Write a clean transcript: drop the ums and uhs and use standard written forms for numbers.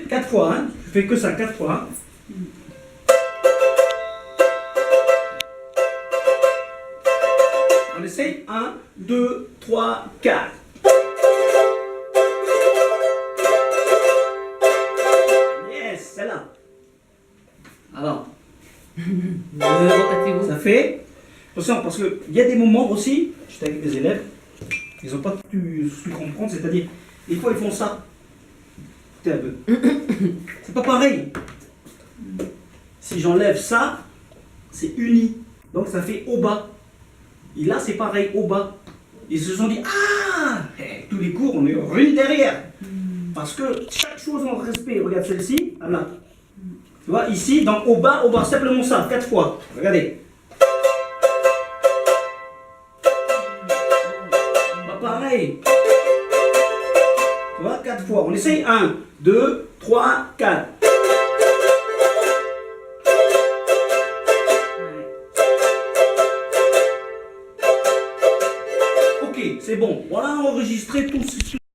4 fois, hein. Je fais que ça 4 fois. On essaye. 1, 2, 3, 4. Yes, celle-là. Alors, ça fait. Attention, parce qu'il y a des moments aussi, j'étais avec des élèves, ils n'ont pas pu comprendre, c'est-à-dire, des fois ils font ça. Écoutez un peu. C'est pas pareil. Si j'enlève ça, c'est uni. Donc ça fait au bas. Et là, c'est pareil, au bas. Ils se sont dit, ah, tous les cours, on est réunis derrière. Parce que chaque chose en respect, regarde celle-ci, ah là. Tu vois, ici, donc au bas, simplement ça, 4 fois. Regardez. Bah, pareil. Tu vois, 4 fois. On essaye. 1, 2, 3, 4. Ok, c'est bon. Voilà, enregistré tout.